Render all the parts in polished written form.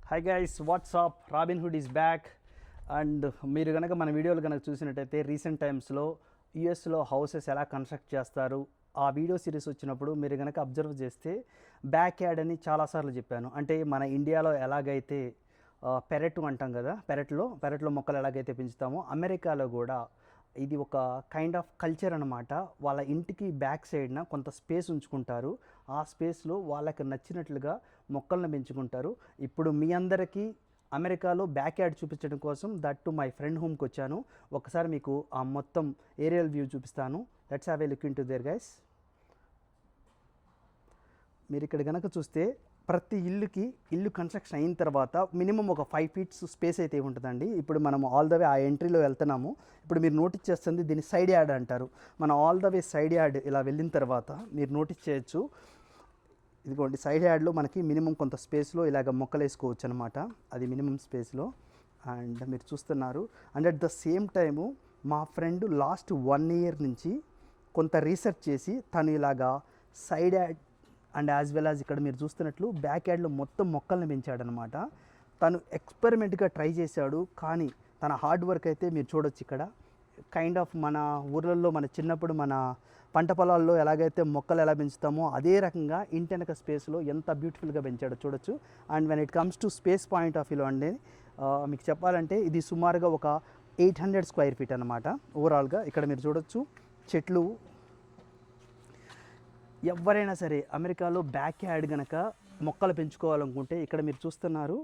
Hi guys WhatsApp robin hood is back. And మీరు కనుక మన వీడియోలు కనుక చూసినట్టయితే రీసెంట్ టైమ్స్లో యూఎస్లో హౌసెస్ ఎలా కన్స్ట్రక్ట్ చేస్తారు ఆ వీడియో సిరీస్ వచ్చినప్పుడు మీరు కనుక అబ్జర్వ్ చేస్తే బ్యాక్ యార్డ్ అని చాలాసార్లు చెప్పాను. అంటే మన ఇండియాలో ఎలాగైతే పెరట్ అంటాం కదా, పెరట్లో మొక్కలు ఎలాగైతే పెంచుతామో అమెరికాలో కూడా ఇది ఒక కైండ్ ఆఫ్ కల్చర్ అనమాట. వాళ్ళ ఇంటికి బ్యాక్ సైడ్న కొంత స్పేస్ ఉంచుకుంటారు. ఆ స్పేస్లో వాళ్ళకి నచ్చినట్లుగా మొక్కలను పెంచుకుంటారు. ఇప్పుడు మీ అందరికీ అమెరికాలో బ్యాక్ యార్డ్ చూపించడం కోసం దట్ టు మై ఫ్రెండ్ హోమ్కి వచ్చాను. ఒకసారి మీకు ఆ మొత్తం ఏరియల్ వ్యూ చూపిస్తాను. Let's have a look into there guys. మీరు ఇక్కడ కనుక చూస్తే ప్రతి ఇల్లు కన్స్ట్రక్షన్ అయిన తర్వాత మినిమం ఒక 5 feet స్పేస్ అయితే ఉంటుందండి. ఇప్పుడు మనం ఆల్ ద వే ఆ ఎంట్రీలో వెళ్తున్నాము. ఇప్పుడు మీరు నోటీస్ చేస్తుంది దీన్ని సైడ్ యార్డ్ అంటారు. మనం all the way side yard ఇలా వెళ్ళిన తర్వాత మీరు నోటీస్ చేయొచ్చు, ఇదిగోండి సైడ్ యార్డ్లో మనకి మినిమం కొంత స్పేస్లో ఇలాగ మొక్కలు వేసుకోవచ్చు అనమాట. అది మినిమం స్పేస్లో అండ్ మీరు చూస్తున్నారు. And at the same time మా ఫ్రెండ్ లాస్ట్ 1 year నుంచి కొంత రీసెర్చ్ చేసి తను ఇలాగా side yard and as well as ఇక్కడ మీరు చూస్తున్నట్లు బ్యాక్ యార్డ్లో మొత్తం మొక్కల్ని పెంచాడనమాట. తను ఎక్స్పెరిమెంట్గా ట్రై చేశాడు, కానీ తన హార్డ్ వర్క్ అయితే మీరు చూడొచ్చు. ఇక్కడ కైండ్ ఆఫ్ మన ఊర్లలో మన చిన్నప్పుడు మన పంట పొలాల్లో ఎలాగైతే మొక్కలు ఎలా పెంచుతామో అదే రకంగా ఇంటి వెనక స్పేస్లో ఎంత బ్యూటిఫుల్గా పెంచాడో చూడొచ్చు. And when it comes to space point of వ్యూలో అండి మీకు చెప్పాలంటే ఇది సుమారుగా ఒక 800 square feet అనమాట ఓవరాల్గా. ఇక్కడ మీరు చూడొచ్చు చెట్లు. ఎవరైనా సరే అమెరికాలో బ్యాక్ యార్డ్ కనుక మొక్కలు పెంచుకోవాలనుకుంటే ఇక్కడ మీరు చూస్తున్నారు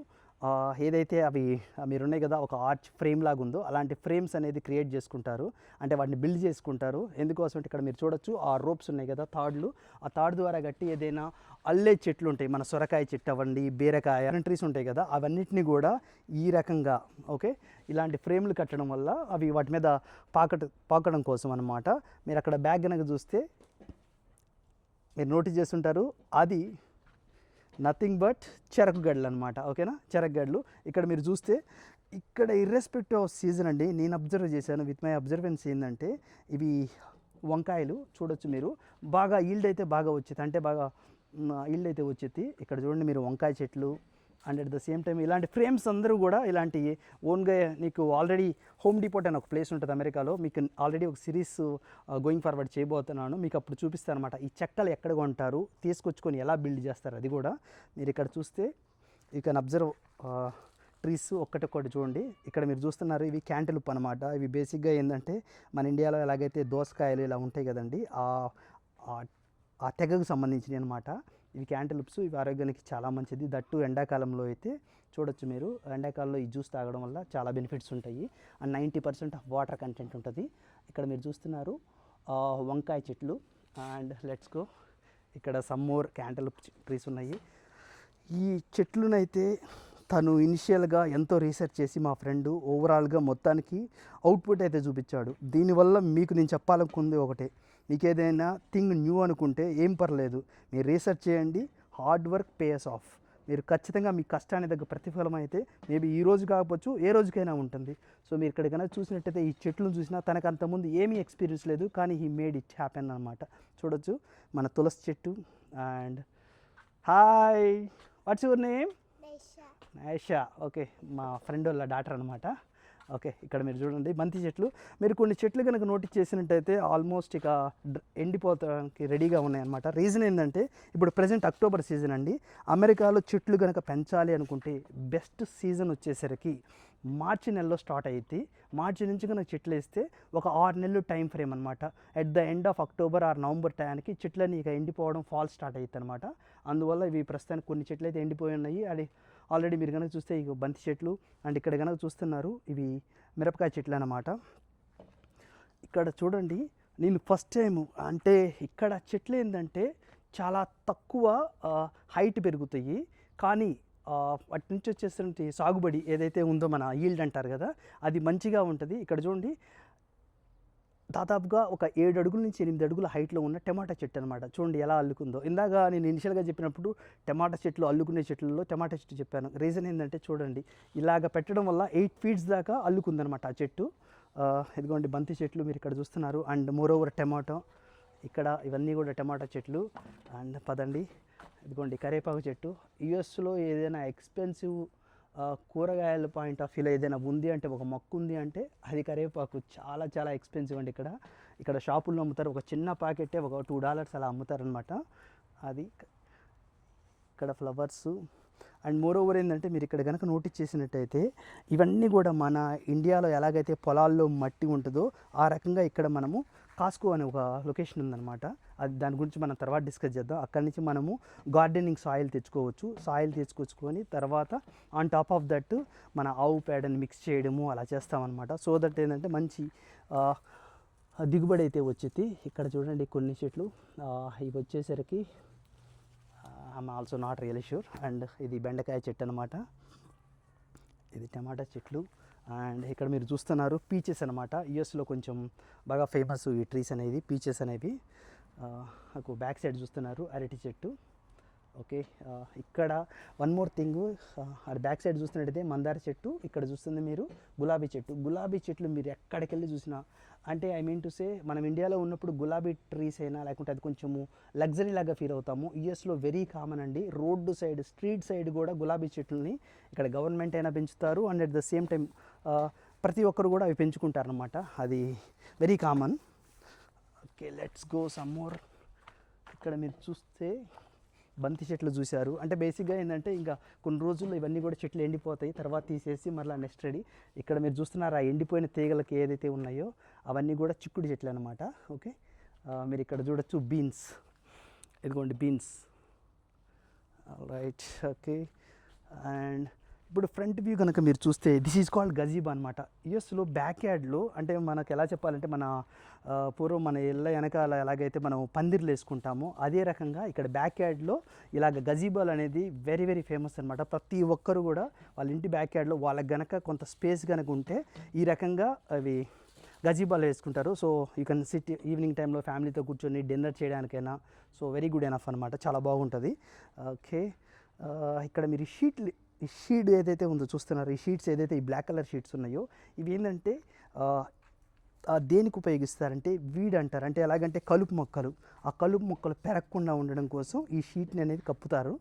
ఏదైతే అవి మీరు ఉన్నాయి కదా ఒక ఆర్చ్ ఫ్రేమ్ లాగా ఉందో అలాంటి ఫ్రేమ్స్ అనేది క్రియేట్ చేసుకుంటారు. అంటే వాటిని బిల్డ్ చేసుకుంటారు. ఎందుకోసం అంటే ఇక్కడ మీరు చూడొచ్చు ఆ రోప్స్ ఉన్నాయి కదా తాడులు, ఆ తాడు ద్వారా కట్టి ఏదైనా అల్లే చెట్లు ఉంటాయి, మన సొరకాయ చెట్టు అవ్వండి, బీరకాయ ట్రీస్ ఉంటాయి కదా, అవన్నిటిని కూడా ఈ రకంగా ఓకే ఇలాంటి ఫ్రేమ్లు కట్టడం వల్ల అవి వాటి మీద పాకడం కోసం అనమాట. మీరు అక్కడ బ్యాగ్ కనుక చూస్తే మీరు నోటీస్ చేస్తుంటారు అది నథింగ్ బట్ చెరకు గడ్డలు అనమాట. ఓకేనా, చెరకు గడ్డలు. ఇక్కడ మీరు చూస్తే ఇక్కడ ఇర్రెస్పెక్టివ్ ఆఫ్ సీజన్ అండి, నేను అబ్జర్వ్ చేశాను విత్ మై అబ్జర్వెన్స్ ఏంటంటే ఇవి వంకాయలు చూడొచ్చు మీరు. బాగా ఈల్డ్ అయితే బాగా వచ్చేది, అంటే బాగా ఈల్డ్ అయితే వచ్చేది. ఇక్కడ చూడండి మీరు వంకాయ చెట్లు. And at the same time ఇలాంటి ఫ్రేమ్స్ అందరూ కూడా ఇలాంటి ఓన్గా నీకు ఆల్రెడీ హోమ్ డిపోట్ అని ఒక ప్లేస్ ఉంటుంది అమెరికాలో. మీకు ఆల్రెడీ ఒక సిరీస్ గోయింగ్ ఫార్వర్డ్ చేయబోతున్నాను, మీకు అప్పుడు చూపిస్తాను అనమాట. ఈ చెక్కలు ఎక్కడ కొంటారు, తీసుకొచ్చుకొని ఎలా బిల్డ్ చేస్తారు అది కూడా. మీరు ఇక్కడ చూస్తే యూ కెన్ అబ్జర్వ్ ట్రీస్ ఒక్కటొక్కటి చూడండి. ఇక్కడ మీరు చూస్తున్నారు ఇవి క్యాంటిలుప్ అనమాట. ఇవి బేసిక్గా ఏంటంటే మన ఇండియాలో ఎలాగైతే దోసకాయలు ఇలా ఉంటాయి కదండి, ఆ తెగకు సంబంధించినవి అనమాట. ఇవి క్యాంటిలుప్స్. ఇవి ఆరోగ్యానికి చాలా మంచిది. దట్టు ఎండాకాలంలో అయితే చూడొచ్చు మీరు. ఎండాకాలంలో ఈ జ్యూస్ తాగడం వల్ల చాలా బెనిఫిట్స్ ఉంటాయి. అండ్ 90% ఆఫ్ వాటర్ కంటెంట్ ఉంటుంది. ఇక్కడ మీరు చూస్తున్నారు వంకాయ చెట్లు. అండ్ లెట్స్ గో, ఇక్కడ సమ్ మోర్ క్యాంటిలుప్ ట్రీస్ ఉన్నాయి. ఈ చెట్లునైతే తను ఇనిషియల్గా ఎంతో రీసెర్చ్ చేసి మా ఫ్రెండ్ ఓవరాల్గా మొత్తానికి అవుట్పుట్ అయితే చూపించాడు. దీనివల్ల మీకు నేను చెప్పాలనుకుంది ఒకటే, మీకు ఏదైనా థింగ్ న్యూ అనుకుంటే ఏం పర్లేదు, మీరు రీసెర్చ్ చేయండి. Hard work pays off. మీరు ఖచ్చితంగా మీ కష్టానికి దగ్గర ప్రతిఫలం అయితే మేబీ ఈ రోజు కాకపోవచ్చు ఏ రోజుకైనా ఉంటుంది. సో మీరు ఇక్కడ కనుక చూసినట్టయితే ఈ చెట్లను చూసినా తనకు అంతకుముందు ఏమీ ఎక్స్పీరియన్స్ లేదు, కానీ హీ మేడ్ ఇట్ హ్యాపెన్ అనమాట. చూడొచ్చు మన తులసి చెట్టు. And hi, what's your name? Naisha. Okay, మా ఫ్రెండ్ వాళ్ళ డాటర్ అనమాట. ఓకే, ఇక్కడ మీరు చూడండి బంతి చెట్లు. మీరు కొన్ని చెట్లు కనుక నోటీస్ చేసినట్టయితే ఆల్మోస్ట్ ఇక ఎండిపోతానికి రెడీగా ఉన్నాయన్నమాట. రీజన్ ఏంటంటే ఇప్పుడు ప్రజెంట్ అక్టోబర్ సీజన్ అండి. అమెరికాలో చెట్లు కనుక పెంచాలి అనుకుంటే బెస్ట్ సీజన్ వచ్చేసరికి మార్చి నెలలో స్టార్ట్ అయ్యింది. మార్చి నుంచి కనుక చెట్లు వేస్తే ఒక 6 నెలలు టైం ఫ్రేమ్ అనమాట. At the end of October or November టైంకి చెట్లని ఇక ఎండిపోవడం ఫాల్ స్టార్ట్ అవుతుంది అనమాట. అందువల్ల ఇవి ప్రస్తుతానికి కొన్ని చెట్లు అయితే ఎండిపోయి ఉన్నాయి. అది ఆల్రెడీ మీరు కనుక చూస్తే ఇక బంతి చెట్లు. అండ్ ఇక్కడ కనుక చూస్తున్నారు ఇవి మిరపకాయ చెట్లు అన్నమాట. ఇక్కడ చూడండి, నేను ఫస్ట్ టైం అంటే ఇక్కడ చెట్లు ఏంటంటే చాలా తక్కువ హైట్ పెరుగుతాయి, కానీ వాటి నుంచి వచ్చేటువంటి సాగుబడి ఏదైతే ఉందో మన ఈల్డ్ అంటారు కదా, అది మంచిగా ఉంటుంది. ఇక్కడ చూడండి దాదాపుగా ఒక 7 అడుగుల నుంచి 8 అడుగుల హైట్లో ఉన్న టమాటా చెట్టు అనమాట. చూడండి ఎలా అల్లుకుందో. ఇందాక నేను ఇనిషియల్గా చెప్పినప్పుడు టమాటా చెట్లు అల్లుకునే చెట్లలో టమాటా చెట్టు చెప్పాను. రీజన్ ఏంటంటే చూడండి ఇలాగ పెట్టడం వల్ల 8 feet దాకా అల్లుకుందనమాట ఆ చెట్టు. ఇదిగోండి బంతి చెట్లు మీరు ఇక్కడ చూస్తున్నారు. అండ్ మోర్ ఓవర్ టమాటో, ఇక్కడ ఇవన్నీ కూడా టమాటా చెట్లు. అండ్ పదండి, ఇదిగోండి కరివేపాకు చెట్టు. యూఎస్లో ఏదైనా ఎక్స్పెన్సివ్ కూరగాయల పాయింట్ ఆఫ్ వ్యూలో ఏదైనా ఉంది అంటే, ఒక మొక్క ఉంది అంటే అది కరివేపాకు చాలా చాలా ఎక్స్పెన్సివ్ అండి ఇక్కడ. ఇక్కడ షాపుల్లో అమ్ముతారు, ఒక చిన్న ప్యాకెటే ఒక $2 అలా అమ్ముతారనమాట. అది ఇక్కడ ఫ్లవర్సు. అండ్ మోర్ ఓవర్ ఏంటంటే, మీరు ఇక్కడ కనుక నోటీస్ చేసినట్టయితే ఇవన్నీ కూడా మన ఇండియాలో ఎలాగైతే పొలాల్లో మట్టి ఉంటుందో ఆ రకంగా ఇక్కడ మనము కాస్కో అనే ఒక లొకేషన్ ఉందన్నమాట. అది దాని గురించి మనం తర్వాత డిస్కస్ చేద్దాం. అక్కడి నుంచి మనము గార్డెనింగ్ సాయిల్ తెచ్చుకోవచ్చు. సాయిల్ తెచ్చుకొచ్చుకొని తర్వాత ఆన్ టాప్ ఆఫ్ దట్ మన ఆవు పేడని మిక్స్ చేయడము అలా చేస్తామన్నమాట. సో దట్ ఏంటంటే మంచి దిగుబడి అయితే వచ్చేది. ఇక్కడ చూడండి కొన్ని చెట్లు, ఇవి వచ్చేసరికి I'm also not really sure. And ఇది బెండకాయ చెట్టు అనమాట, ఇది టమాటా చెట్లు. అండ్ ఇక్కడ మీరు చూస్తున్నారు పీచెస్ అనమాట. యూఎస్లో కొంచెం బాగా ఫేమస్ ఈ ట్రీస్ అనేది, పీచెస్ అనేవి. నాకు బ్యాక్ సైడ్ చూస్తున్నారు అరటి చెట్టు. ఓకే, ఇక్కడ వన్ మోర్ థింగ్, అది బ్యాక్ సైడ్ చూస్తున్నట్టయితే మందార చెట్టు, ఇక్కడ చూస్తుంది మీరు గులాబీ చెట్టు. గులాబీ చెట్లు మీరు ఎక్కడికి వెళ్ళి చూసినా, అంటే ఐ మీన్ టు సే మనం ఇండియాలో ఉన్నప్పుడు గులాబీ ట్రీస్ అయినా లేకుంటే అది కొంచెము లగ్జరీ లాగా ఫీల్ అవుతాము. యూఎస్లో వెరీ కామన్ అండి. రోడ్డు సైడ్, స్ట్రీట్ సైడ్ కూడా గులాబీ చెట్లని ఇక్కడ గవర్నమెంట్ అయినా పెంచుతారు. And at the same time ప్రతి ఒక్కరు కూడా అవి పెంచుకుంటారనమాట. అది very common. Okay, let's go some more. ఇక్కడ మీరు చూస్తే బంతి చెట్లు చూశారు. అంటే బేసిక్గా ఏంటంటే ఇంకా కొన్ని రోజుల్లో ఇవన్నీ కూడా చెట్లు ఎండిపోతాయి, తర్వాత తీసేసి మళ్ళీ నెక్స్ట్ రెడీ. ఇక్కడ మీరు చూస్తున్నారు ఆ ఎండిపోయిన తీగలకి ఏదైతే ఉన్నాయో అవన్నీ కూడా చిక్కుడు చెట్లు అనమాట. ఓకే, మీరు ఇక్కడ చూడొచ్చు బీన్స్, ఇదిగోండి బీన్స్. Right, okay. అండ్ ఇప్పుడు ఫ్రంట్ వ్యూ కనుక మీరు చూస్తే దిస్ ఈజ్ కాల్డ్ గజీబా అనమాట. యూఎస్లో బ్యాక్ యార్డ్లో, అంటే మనకు ఎలా చెప్పాలంటే మన పూర్వం మన ఇళ్ళ వెనకాల ఎలాగైతే మనం పందిర్లు వేసుకుంటామో అదే రకంగా ఇక్కడ బ్యాక్ యార్డ్లో ఇలాగ గజీబాలు అనేది వెరీ వెరీ ఫేమస్ అనమాట. ప్రతి ఒక్కరు కూడా వాళ్ళ ఇంటి బ్యాక్ యార్డ్లో వాళ్ళకి గనక కొంత స్పేస్ కనుక ఉంటే ఈ రకంగా అవి గజీబాలు వేసుకుంటారు. So you can SIT evening టైంలో ఫ్యామిలీతో కూర్చొని డిన్నర్ చేయడానికైనా. సో వెరీ గుడ్ ఎనఫ్ అనమాట, చాలా బాగుంటుంది. ఓకే, ఇక్కడ మీరు ఈ షీట్ ఏదైతే ఉందో చూస్తున్నారు, ఈ షీట్స్ ఏదైతే ఈ బ్లాక్ కలర్ షీట్స్ ఉన్నాయో ఇవి ఏంటంటే దేనికి ఉపయోగిస్తారంటే వీడ్ అంటారు. అంటే ఎలాగంటే కలుపు మొక్కలు, ఆ కలుపు మొక్కలు పెరగకుండా ఉండడం కోసం ఈ షీట్ని అనేది కప్పుతారు.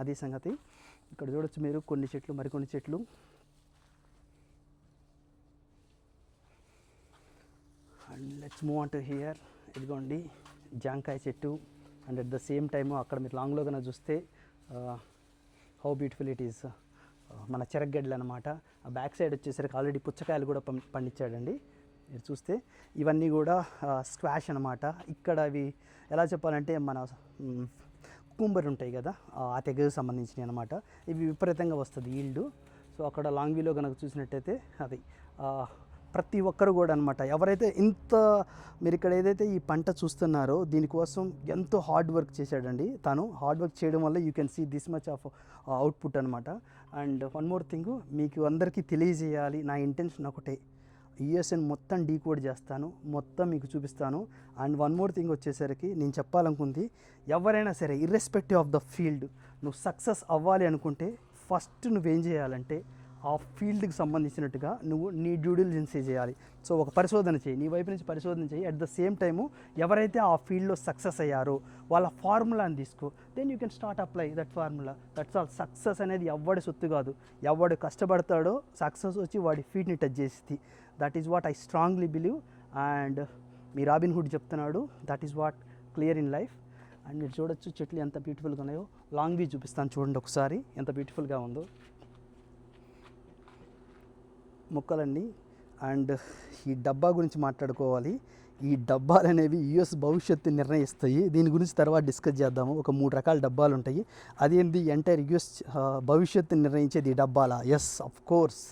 అదే సంగతి. ఇక్కడ చూడొచ్చు మీరు కొన్ని చెట్లు, మరికొన్ని చెట్లు. And let's move on to hear. ఇదిగోండి జాంకాయ చెట్టు. And at the same time అక్కడ మీరు లాంగ్లో కన్నా చూస్తే హౌ బ్యూటిఫుల్ ఇట్ ఈస్, మన చెరగడ్డలు అనమాట. ఆ బ్యాక్ సైడ్ వచ్చేసరికి ఆల్రెడీ పుచ్చకాయలు కూడా పండించాడండి. మీరు చూస్తే ఇవన్నీ కూడా స్క్వాష్ అనమాట. ఇక్కడ అవి ఎలా చెప్పాలంటే మన కుకుంబర్ ఉంటాయి కదా, ఆ తెగకు సంబంధించినవి అనమాట. ఇవి విపరీతంగా వస్తుంది ఈల్డ్. సో అక్కడ లాంగ్ వ్యూలో కనుక చూసినట్టయితే అది ప్రతి ఒక్కరు కూడా అనమాట, ఎవరైతే మీరు ఇక్కడ ఏదైతే ఈ పంట చూస్తున్నారో దీనికోసం ఎంతో హార్డ్ వర్క్ చేశాడండి తను. హార్డ్ వర్క్ చేయడం వల్ల you can see this much of output అనమాట. అండ్ వన్ మోర్ థింగ్ మీకు అందరికీ తెలియజేయాలి, నా ఇంటెన్షన్ ఒకటే, యూఎస్ఎన్ మొత్తం డీకోడ్ చేస్తాను, మొత్తం మీకు చూపిస్తాను. అండ్ వన్ మోర్ థింగ్ వచ్చేసరికి నేను చెప్పాలనుకుంది, ఎవరైనా సరే ఇర్రెస్పెక్టివ్ ఆఫ్ ద ఫీల్డ్ నువ్వు సక్సెస్ అవ్వాలి అనుకుంటే ఫస్ట్ నువ్వేం చేయాలంటే ఆ ఫీల్డ్కి సంబంధించినట్టుగా నువ్వు నీ డ్యూ డిలిజెన్స్ చేయాలి. సో ఒక పరిశోధన చేయి, నీ వైపు నుంచి పరిశోధన చేయి. అట్ ద సేమ్ టైము ఎవరైతే ఆ ఫీల్డ్లో సక్సెస్ అయ్యారో వాళ్ళ ఫార్ములాని తీసుకో, then you can start apply that formula. That's all. Success అనేది ఎవడి సొత్తు కాదు, ఎవడు కష్టపడతాడో సక్సెస్ వచ్చి వాడి ఫీట్ని టచ్ చేసి. That is what I strongly believe. And మీ రాబిన్ హుడ్ చెప్తున్నాడు, that is what clear in life. And మీరు చూడొచ్చు చెట్లు ఎంత బ్యూటిఫుల్గా ఉన్నాయో. లాంగ్ వ్యూ చూపిస్తాను చూడండి ఒకసారి, ఎంత బ్యూటిఫుల్గా ఉందో మొక్కలన్నీ. అండ్ ఈ డబ్బా గురించి మాట్లాడుకోవాలి. ఈ డబ్బాలు అనేవి యూఎస్ భవిష్యత్తు నిర్ణయిస్తాయి. దీని గురించి తర్వాత డిస్కస్ చేద్దాము. ఒక 3 రకాల డబ్బాలు ఉంటాయి. అదేంది ఎంటైర్ యూఎస్ భవిష్యత్తు నిర్ణయించేది ఈ డబ్బాలా? Yes, of course,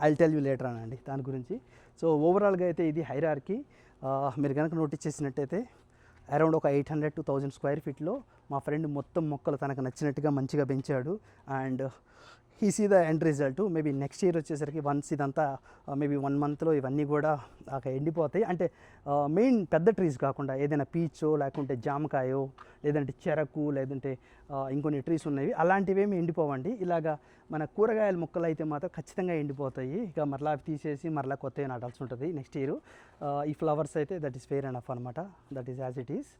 I will tell you later అండి దాని గురించి. సో ఓవరాల్గా అయితే ఇది హైరార్కీ. మీరు కనుక నోటీస్ చేసినట్టయితే అరౌండ్ ఒక 800 to 1000 స్క్వేర్ ఫీట్లో మా ఫ్రెండ్ మొత్తం మొక్కలు తనకు నచ్చినట్టుగా మంచిగా పెంచాడు. అండ్ ఈ see the end result. Maybe next year వచ్చేసరికి వన్స్ ఇదంతా మేబీ 1 monthలో ఇవన్నీ కూడా ఎండిపోతాయి. అంటే మెయిన్ పెద్ద ట్రీస్ కాకుండా ఏదైనా పీచో లేకుంటే జామకాయో లేదంటే చెరకు లేదంటే ఇంకొన్ని ట్రీస్ ఉన్నవి, అలాంటివేమి ఎండిపోవండి. ఇలాగా మన కూరగాయల మొక్కలు అయితే మాత్రం ఖచ్చితంగా ఎండిపోతాయి. ఇక మరలా తీసేసి మరలా కొత్తవి నాటాల్సి ఉంటుంది నెక్స్ట్ ఇయర్. ఈ ఫ్లవర్స్ అయితే దట్ ఈస్ ఫెయిర్ ఎనఫ్ అనమాట. That is as it is.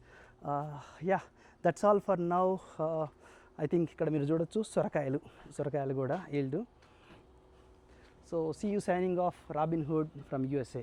Ya, that's all for now. I think ఇక్కడ మీరు చూడొచ్చు సొరకాయలు కూడా yield. So see you signing off Robin Hood from USA.